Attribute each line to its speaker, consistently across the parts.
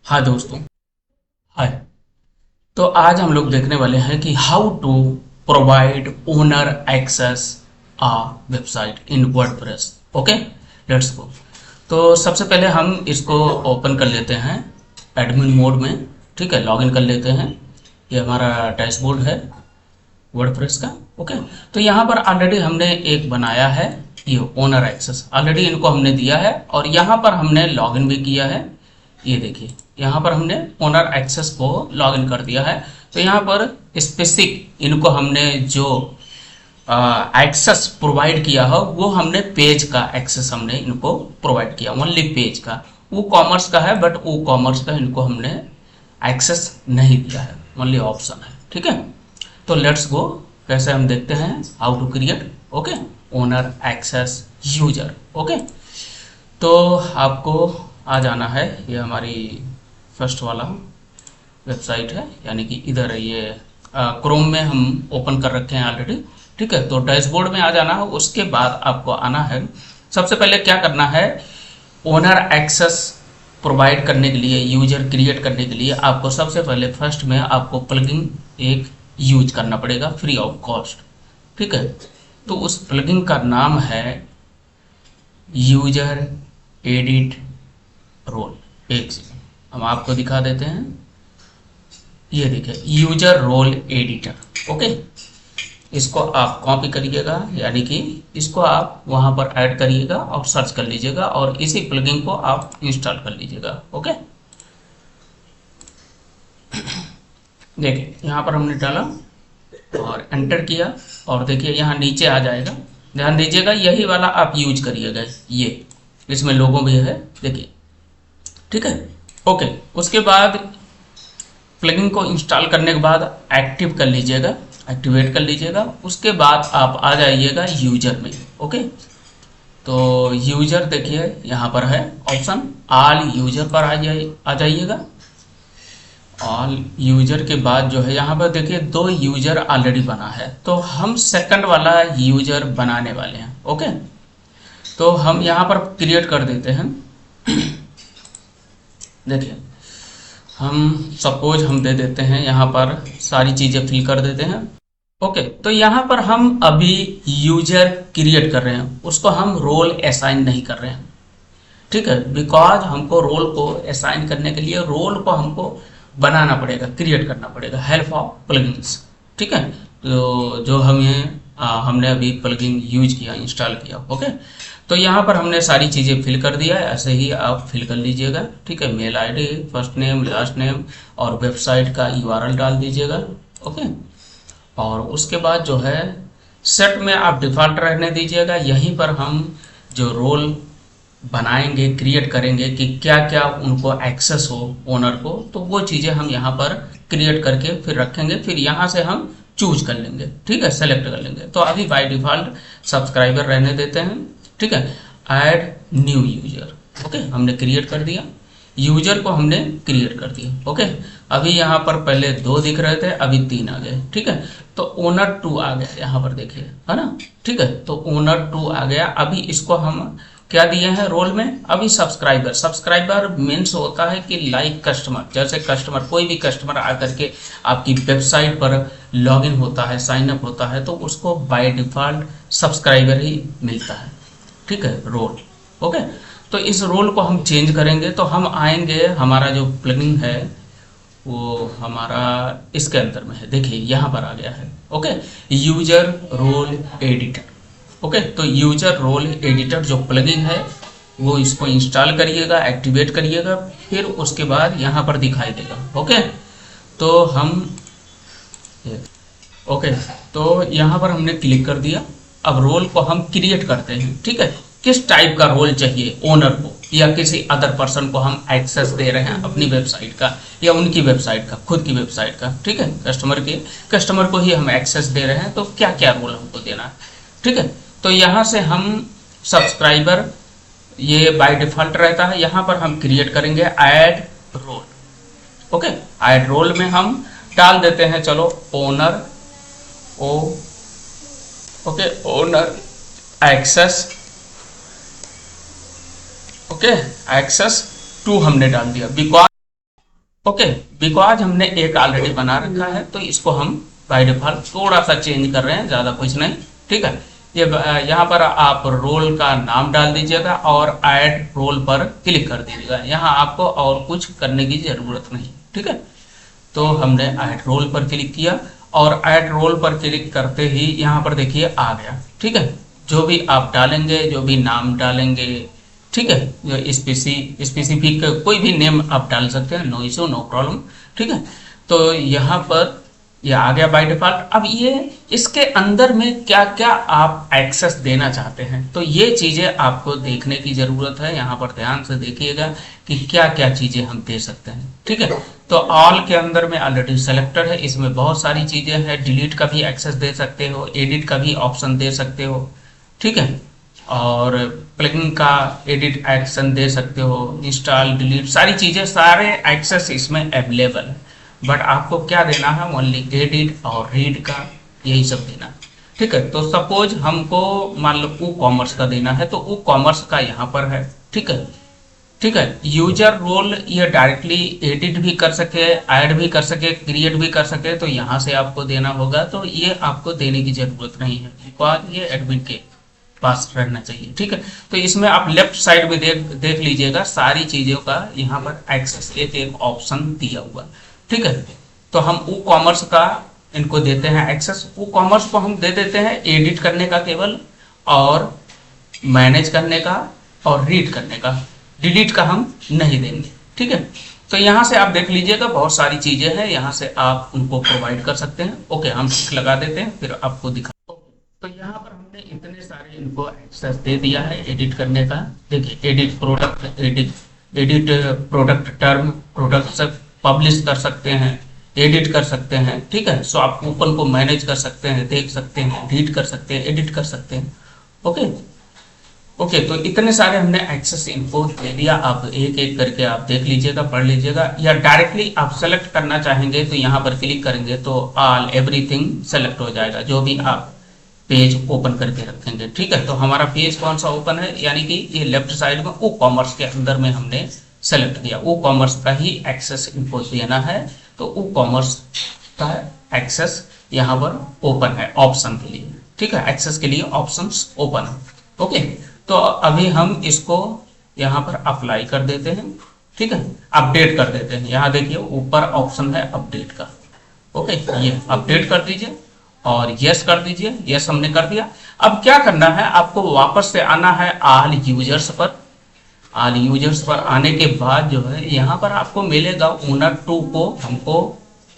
Speaker 1: हाँ दोस्तों, हाय। तो आज हम लोग देखने वाले हैं कि how to provide owner access a website in WordPress. Okay, let's go. तो सबसे पहले हम इसको ओपन कर लेते हैं एडमिन मोड में। ठीक है, लॉगिन कर लेते हैं। ये हमारा डैशबोर्ड है वर्डप्रेस का। ओके, तो यहाँ पर ऑलरेडी हमने एक बनाया है, ये ओनर एक्सेस ऑलरेडी इनको हमने दिया है और यहाँ पर हमने लॉगिन भी किया है। ये देखिए, यहाँ पर हमने ओनर एक्सेस को लॉगिन कर दिया है। तो यहाँ पर स्पेसिफिक इनको हमने जो एक्सेस प्रोवाइड किया हो वो हमने पेज का एक्सेस हमने इनको प्रोवाइड किया, ओनली पेज का। वो कॉमर्स का है बट वो कॉमर्स का इनको हमने एक्सेस नहीं दिया है, ओनली ऑप्शन है। ठीक है, तो लेट्स गो, कैसे हम देखते हैं how to create okay owner access user. Okay, तो आपको आ जाना है, ये हमारी फर्स्ट वाला वेबसाइट है, यानी कि इधर ये क्रोम में हम ओपन कर रखे हैं ऑलरेडी। ठीक है, तो डैशबोर्ड में आ जाना है। उसके बाद आपको आना है, सबसे पहले क्या करना है, ओनर एक्सेस प्रोवाइड करने के लिए, यूजर क्रिएट करने के लिए आपको सबसे पहले फर्स्ट में आपको प्लगइन एक यूज करना पड़ेगा फ्री ऑफ कॉस्ट। ठीक है, तो उस प्लगइन का नाम है यूजर एडिट रोल। एक सेकंड हम आपको दिखा देते हैं। ये देखिए, यूजर रोल एडिटर। ओके, इसको आप कॉपी करिएगा, यानी कि इसको आप वहां पर ऐड करिएगा और सर्च कर लीजिएगा और इसी प्लगइन को आप इंस्टॉल कर लीजिएगा। ओके, देखिए यहाँ पर हमने डाला और एंटर किया और देखिए यहाँ नीचे आ जाएगा। ध्यान दीजिएगा, यही वाला आप यूज करिएगा, ये इसमें लोगों भी है, देखिए। ठीक है, ओके। उसके बाद प्लगइन को इंस्टॉल करने के बाद एक्टिव कर लीजिएगा, एक्टिवेट कर लीजिएगा। उसके बाद आप आ जाइएगा यूजर में। ओके, तो यूजर देखिए यहाँ पर है ऑप्शन, ऑल यूजर पर आ जाइएगा। ऑल यूजर के बाद जो है यहाँ पर देखिए दो यूजर ऑलरेडी बना है, तो हम सेकंड वाला यूजर बनाने वाले हैं। ओके, तो हम यहाँ पर क्रिएट कर देते हैं। देखिए, हम सपोज हम दे देते हैं, यहाँ पर सारी चीज़ें फिल कर देते हैं। ओके, तो यहाँ पर हम अभी यूजर क्रिएट कर रहे हैं, उसको हम रोल असाइन नहीं कर रहे हैं। ठीक है, बिकॉज हमको रोल को असाइन करने के लिए रोल को हमको बनाना पड़ेगा, क्रिएट करना पड़ेगा, हेल्प ऑफ प्लगइन्स। ठीक है, तो जो हमने अभी प्लगइन यूज किया, इंस्टॉल किया। ओके, तो यहाँ पर हमने सारी चीज़ें फिल कर दिया है, ऐसे ही आप फिल कर लीजिएगा। ठीक है, mail ID, first name, last name और वेबसाइट का यूआरएल डाल दीजिएगा। ओके, और उसके बाद जो है सेट में आप डिफ़ॉल्ट रहने दीजिएगा। यहीं पर हम जो रोल बनाएंगे, क्रिएट करेंगे कि क्या क्या उनको एक्सेस हो ओनर को, तो वो चीज़ें हम यहाँ पर क्रिएट करके फिर रखेंगे, फिर यहाँ से हम चूज कर लेंगे। ठीक है, सेलेक्ट कर लेंगे। तो अभी बाय डिफ़ॉल्ट सब्सक्राइबर रहने देते हैं। ठीक है, ऐड न्यू यूजर। ओके, हमने क्रिएट कर दिया, यूजर को हमने क्रिएट कर दिया। ओके, अभी यहाँ पर पहले 2 दिख रहे थे, अभी 3 आ गए। ठीक है, तो ओनर 2 आ गया, यहाँ पर देखिए, है ना। ठीक है, तो ओनर 2 आ गया। अभी इसको हम क्या दिए हैं रोल में, अभी सब्सक्राइबर। सब्सक्राइबर मीन्स होता है कि लाइक कस्टमर, जैसे कस्टमर, कोई भी कस्टमर आकर के आपकी वेबसाइट पर लॉगिन होता है, साइन अप होता है, तो उसको बाय डिफ़ॉल्ट सब्सक्राइबर ही मिलता है। ठीक है, रोल। ओके, तो इस रोल को हम चेंज करेंगे, तो हम आएंगे, हमारा जो प्लगइन है वो हमारा इसके अंदर में है, देखिए यहाँ पर आ गया है। Okay, user role editor. Okay, तो यूजर रोल एडिटर जो प्लगइन है वो इसको इंस्टॉल करिएगा, एक्टिवेट करिएगा, फिर उसके बाद यहाँ पर दिखाई देगा। ओके, तो हम ओके, तो यहाँ पर हमने क्लिक कर दिया। अब रोल को हम क्रिएट करते हैं। ठीक है, किस टाइप का रोल चाहिए ओनर को या किसी अदर पर्सन को हम एक्सेस दे रहे हैं अपनी वेबसाइट का या उनकी वेबसाइट का, खुद की वेबसाइट का। ठीक है, कस्टमर को ही हम एक्सेस दे रहे हैं, तो क्या क्या रोल हमको देना है। ठीक है, तो यहाँ से हम सब्सक्राइबर, ये बाय डिफ़ॉल्ट रहता है, यहाँ पर हम क्रिएट करेंगे add role. Okay, add role में हम डाल देते हैं, चलो owner okay owner access. Okay, access 2 हमने डाल दिया, बिकॉज ओके, बिकॉज हमने एक ऑलरेडी बना रखा है तो इसको हम बाय डिफॉल्ट थोड़ा सा चेंज कर रहे हैं, ज़्यादा कुछ नहीं। ठीक है, ये यहाँ पर आप रोल का नाम डाल दीजिएगा और ऐड रोल पर क्लिक कर दीजिएगा। यहाँ आपको और कुछ करने की ज़रूरत नहीं। ठीक है, तो हमने ऐड रोल पर क्लिक किया और ऐड रोल पर क्लिक करते ही यहाँ पर देखिए आ गया। ठीक है, जो भी आप डालेंगे, जो भी नाम डालेंगे, ठीक है, जो स्पेसिफिक कोई भी नेम आप डाल सकते हैं, नो इशू, नो प्रॉब्लम। ठीक है, तो यहाँ पर ये आ गया बाय डिफॉल्ट। अब ये इसके अंदर में क्या क्या आप एक्सेस देना चाहते हैं, तो ये चीज़ें आपको देखने की ज़रूरत है। यहाँ पर ध्यान से देखिएगा कि क्या क्या चीज़ें हम दे सकते हैं। ठीक है, तो ऑल के अंदर में ऑलरेडी सेलेक्टेड है, इसमें बहुत सारी चीज़ें हैं। डिलीट का भी एक्सेस दे सकते हो, एडिट का भी ऑप्शन दे सकते हो। ठीक है, और प्लगइन का एडिट एक्शन दे सकते हो, इंस्टॉल, डिलीट, सारी चीज़ें, सारे एक्सेस इसमें अवेलेबल है। बट आपको क्या देना है, ओनली एडिट और रीड का, यही सब देना है। ठीक है, तो सपोज हमको मान लो वो कॉमर्स का देना है, तो वो कॉमर्स का यहाँ पर है। ठीक है, ठीक है, यूजर रोल ये डायरेक्टली एडिट भी कर सके, ऐड भी कर सके, क्रिएट भी कर सके, तो यहाँ से आपको देना होगा। तो ये आपको देने की जरूरत नहीं है, बिकॉज ये एडमिन के पास रहना चाहिए। ठीक है, तो इसमें आप लेफ्ट साइड में देख लीजिएगा, सारी चीज़ों का यहाँ पर एक्सेस एक ऑप्शन दिया हुआ। ठीक है, तो हम वो कॉमर्स का इनको देते हैं एक्सेस। वो कॉमर्स को हम दे देते हैं एडिट करने का केवल, और मैनेज करने का, और रीड करने का। डिलीट का हम नहीं देंगे। ठीक है, तो यहाँ से आप देख लीजिएगा, बहुत सारी चीज़ें हैं, यहाँ से आप उनको प्रोवाइड कर सकते हैं। ओके, हम टिक लगा देते हैं, फिर आपको दिखा। तो यहाँ पर हमने इतने सारे इनको एक्सेस दे दिया है एडिट करने का। देखिए, edit product, edit product term, product से पब्लिश कर सकते हैं, एडिट कर सकते हैं। ठीक है, सो आप कूपन को मैनेज कर सकते हैं, देख सकते हैं, रीड कर सकते हैं, एडिट कर सकते हैं। ओके ओके, तो इतने सारे हमने एक्सेस इनको दे दिया। आप एक एक करके आप देख लीजिएगा, पढ़ लीजिएगा, या डायरेक्टली आप सेलेक्ट करना चाहेंगे तो यहाँ पर क्लिक करेंगे तो ऑल एवरीथिंग सेलेक्ट हो जाएगा, जो भी आप पेज ओपन करके रखेंगे। ठीक है, तो हमारा पेज कौन सा ओपन है, यानी कि ये लेफ्ट साइड में वो कॉमर्स के अंदर में हमने सेलेक्ट किया, वो कॉमर्स का ही एक्सेस इनको देना है। तो वो कॉमर्स का एक्सेस यहाँ पर ओपन है ऑप्शन के लिए। ठीक है, एक्सेस के लिए ऑप्शंस ओपन है। ओके, तो अभी हम इसको यहाँ पर अप्लाई कर देते हैं। ठीक है, अपडेट कर देते हैं। यहाँ देखिए ऊपर ऑप्शन है अपडेट का। ओके, ये अपडेट कर दीजिए और यस कर दीजिए। यस हमने कर दिया। अब क्या करना है, आपको वापस से आना है ऑल यूजर्स पर। ऑल यूजर्स पर आने के बाद जो है यहाँ पर आपको मिलेगा ओनर 2 को हमको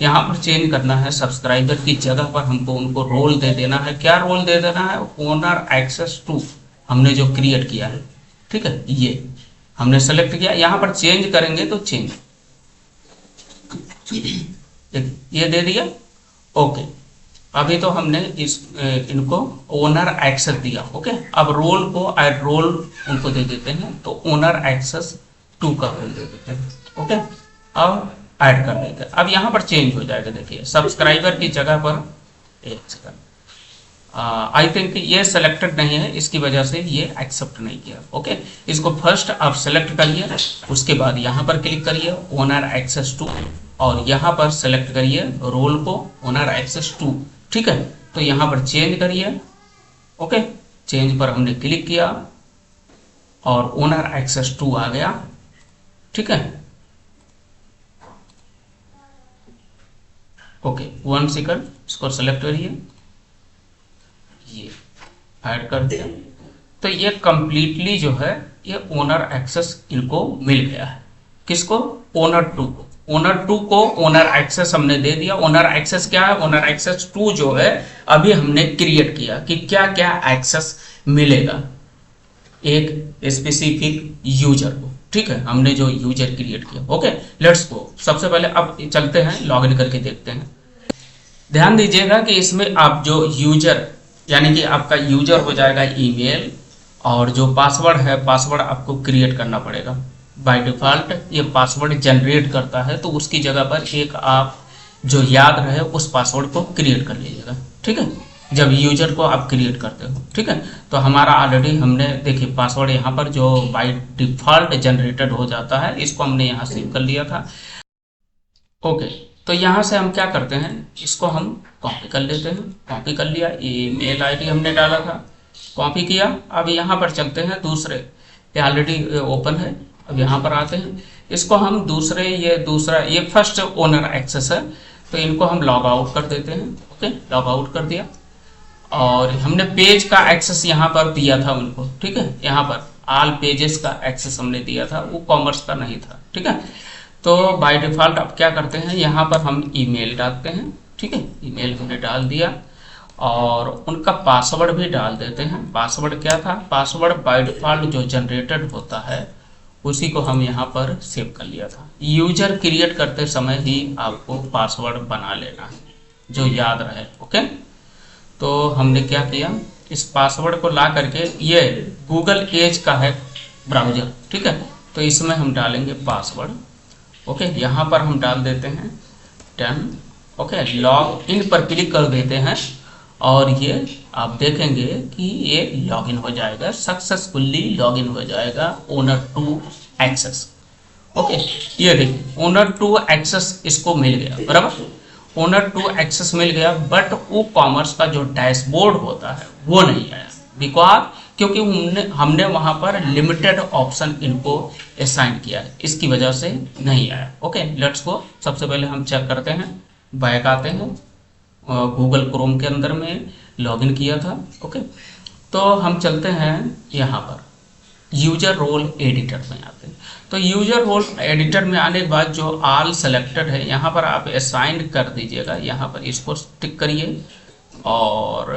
Speaker 1: यहाँ पर चेंज करना है। सब्सक्राइबर की जगह पर हमको उनको रोल दे देना है। क्या रोल दे देना है, ओनर एक्सेस 2 हमने जो क्रिएट किया है। ठीक है, ये हमने सेलेक्ट किया। यहाँ पर चेंज करेंगे तो चेंज, ये दे दिया। ओके, अभी तो हमने इनको ओनर एक्सेस दिया। ओके, अब रोल को ऐड रोल उनको दे देते हैं, तो ओनर एक्सेस 2 का रोल दे देते हैं। ओके, अब ऐड कर देते हैं। अब यहाँ पर चेंज हो जाएगा। देखिए, सब्सक्राइबर की जगह पर एक सेकंड, आई थिंक ये सेलेक्टेड नहीं है, इसकी वजह से ये एक्सेप्ट नहीं किया। ओके, इसको फर्स्ट आप सेलेक्ट करिए, उसके बाद यहाँ पर क्लिक करिए ओनर एक्सेस 2, और यहाँ पर सेलेक्ट करिए रोल को ओनर एक्सेस 2। ठीक है, तो यहाँ पर चेंज करिए। ओके, चेंज पर हमने क्लिक किया और ओनर एक्सेस 2 आ गया। ठीक है, ओके, 1 सेकंड, इसको सेलेक्ट करिए, ये ऐड कर दिया। तो ये कंप्लीटली जो है ये ओनर एक्सेस इनको मिल गया है। किसको, ओनर 2 को। ओनर 2 को ओनर एक्सेस हमने दे दिया। ओनर एक्सेस क्या है, ओनर एक्सेस 2 जो है अभी हमने क्रिएट किया कि क्या क्या एक्सेस मिलेगा एक स्पेसिफिक यूजर को। ठीक है, हमने जो यूजर क्रिएट किया। ओके, लेट्स गो। सबसे पहले अब चलते हैं, लॉग इन करके देखते हैं। ध्यान दीजिएगा कि इसमें आप जो यूजर, यानी कि आपका यूजर हो जाएगा ईमेल, और जो पासवर्ड है, पासवर्ड आपको क्रिएट करना पड़ेगा। बाय डिफ़ॉल्ट ये पासवर्ड जनरेट करता है, तो उसकी जगह पर एक आप जो याद रहे उस पासवर्ड को क्रिएट कर लीजिएगा। ठीक है, जब यूजर को आप क्रिएट करते हो। ठीक है, तो हमारा ऑलरेडी हमने देखिए पासवर्ड यहाँ पर जो बाय डिफ़ॉल्ट जनरेटेड हो जाता है, इसको हमने यहाँ सेव कर लिया था। ओके, तो यहाँ से हम क्या करते हैं, इसको हम कॉपी कर लेते हैं। कॉपी कर लिया, ईमेल आईडी हमने डाला था, कॉपी किया। अब यहाँ पर चलते हैं दूसरे, ये ऑलरेडी ओपन है। अब यहाँ पर आते हैं, इसको हम दूसरे, ये फर्स्ट ओनर एक्सेस है, तो इनको हम लॉग आउट कर देते हैं। ओके, लॉग आउट कर दिया। और हमने पेज का एक्सेस यहाँ पर दिया था उनको, ठीक है, यहाँ पर ऑल पेजेस का एक्सेस हमने दिया था, वो कॉमर्स का नहीं था, ठीक है। तो बाय डिफ़ॉल्ट अब क्या करते हैं, यहाँ पर हम ईमेल डालते हैं, ठीक है, ईमेल हमने डाल दिया और उनका पासवर्ड भी डाल देते हैं। पासवर्ड क्या था, पासवर्ड बाय डिफ़ॉल्ट जो जनरेटेड होता है उसी को हम यहाँ पर सेव कर लिया था। यूजर क्रिएट करते समय ही आपको पासवर्ड बना लेना है, जो याद रहे। ओके, तो हमने क्या किया, इस पासवर्ड को ला करके, ये गूगल एज का है ब्राउज़र, ठीक है, तो इसमें हम डालेंगे पासवर्ड। ओके, यहाँ पर हम डाल देते हैं 10। ओके, लॉग इन पर क्लिक कर देते हैं और ये आप देखेंगे कि ये लॉगिन हो जाएगा, सक्सेसफुली लॉगिन हो जाएगा ओनर टू एक्सेस। ओके, ये देखिए ओनर टू एक्सेस इसको मिल गया, बराबर, ओनर टू एक्सेस मिल गया। बट वो कॉमर्स का जो डैशबोर्ड होता है वो नहीं आया, बिकॉज क्योंकि हमने वहाँ पर लिमिटेड ऑप्शन इनको असाइन किया है, इसकी वजह से नहीं आया। ओके, लेट्स गो, सबसे पहले हम चेक करते हैं, बैक आते हैं, गूगल क्रोम के अंदर में लॉगिन किया था। ओके, तो हम चलते हैं यहाँ पर यूजर रोल एडिटर में आते हैं। तो यूजर रोल एडिटर में आने के बाद जो ऑल सेलेक्टेड है यहाँ पर आप असाइन कर दीजिएगा, यहाँ पर इसको टिक करिए और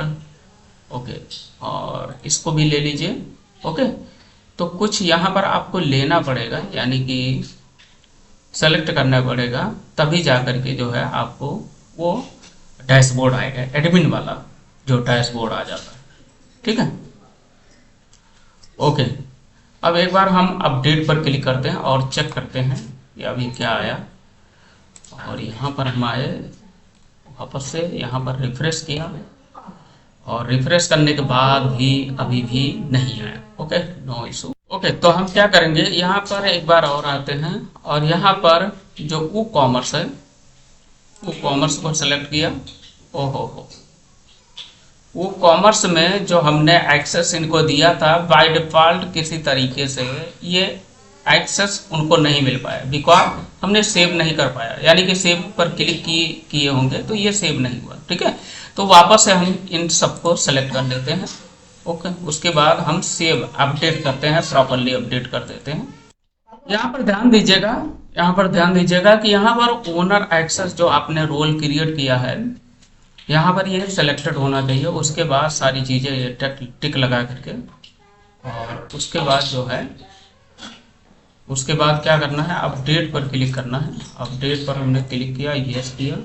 Speaker 1: ओके, और इसको भी ले लीजिए। ओके, तो कुछ यहाँ पर आपको लेना पड़ेगा, यानी कि सेलेक्ट करना पड़ेगा, तभी जा करके जो है आपको वो डैशबोर्ड आएगा, एडमिन वाला जो डैशबोर्ड आ जाता है, ठीक है। ओके, अब एक बार हम अपडेट पर क्लिक करते हैं और चेक करते हैं कि अभी क्या आया। और यहाँ पर हम आए, वापस से यहाँ पर रिफ्रेश किया और रिफ्रेश करने के बाद भी अभी भी नहीं आया। Okay, no issue. ओके, तो हम क्या करेंगे, यहाँ पर एक बार और आते हैं और यहाँ पर जो वो कॉमर्स है, वो कॉमर्स को सेलेक्ट किया। ओहो, वो कॉमर्स में जो हमने एक्सेस इनको दिया था बाय डिफ़ॉल्ट किसी तरीके से ये एक्सेस उनको नहीं मिल पाया, बिकॉज हमने सेव नहीं कर पाया, यानी कि सेव पर क्लिक किए होंगे तो ये सेव नहीं हुआ, ठीक है। तो वापस से हम इन सबको सेलेक्ट कर लेते हैं। ओके, उसके बाद हम सेव अपडेट करते हैं, प्रॉपरली अपडेट कर देते हैं। यहाँ पर ध्यान दीजिएगा कि यहाँ पर ओनर एक्सेस जो आपने रोल क्रिएट किया है, यहाँ पर ये सेलेक्टेड होना चाहिए। उसके बाद सारी चीज़ें ये टिक लगा करके, और उसके बाद जो है, उसके बाद क्या करना है, अपडेट पर क्लिक करना है। अपडेट पर हमने क्लिक किया, यस किया,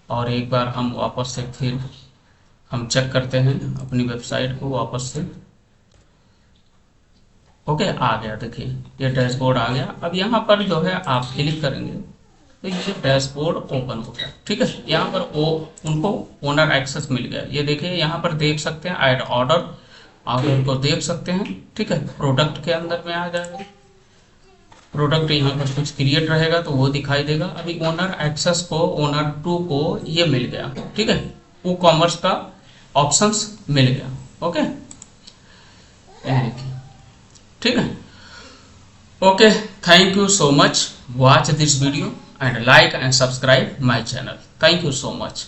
Speaker 1: और एक बार हम वापस से फिर हम चेक करते हैं अपनी वेबसाइट को वापस से। ओके, आ गया, देखिए ये डैशबोर्ड आ गया। अब यहाँ पर जो है आप क्लिक करेंगे तो ये डैशबोर्ड ओपन हो गया, ठीक है। यहाँ पर उनको ओनर एक्सेस मिल गया, ये देखिए यहाँ पर देख सकते हैं, ऐड ऑर्डर, आप इनको देख सकते हैं, ठीक है। प्रोडक्ट के अंदर में आ जाएगा, प्रोडक्ट यहाँ पर कुछ क्रिएट रहेगा तो वो दिखाई देगा। अभी ओनर एक्सेस को, ओनर टू को ये मिल गया, ठीक है, वो कॉमर्स का ऑप्शंस मिल गया। ओके, ठीक है। Okay, thank you so much. Watch this video and like and subscribe my channel. Thank you so much.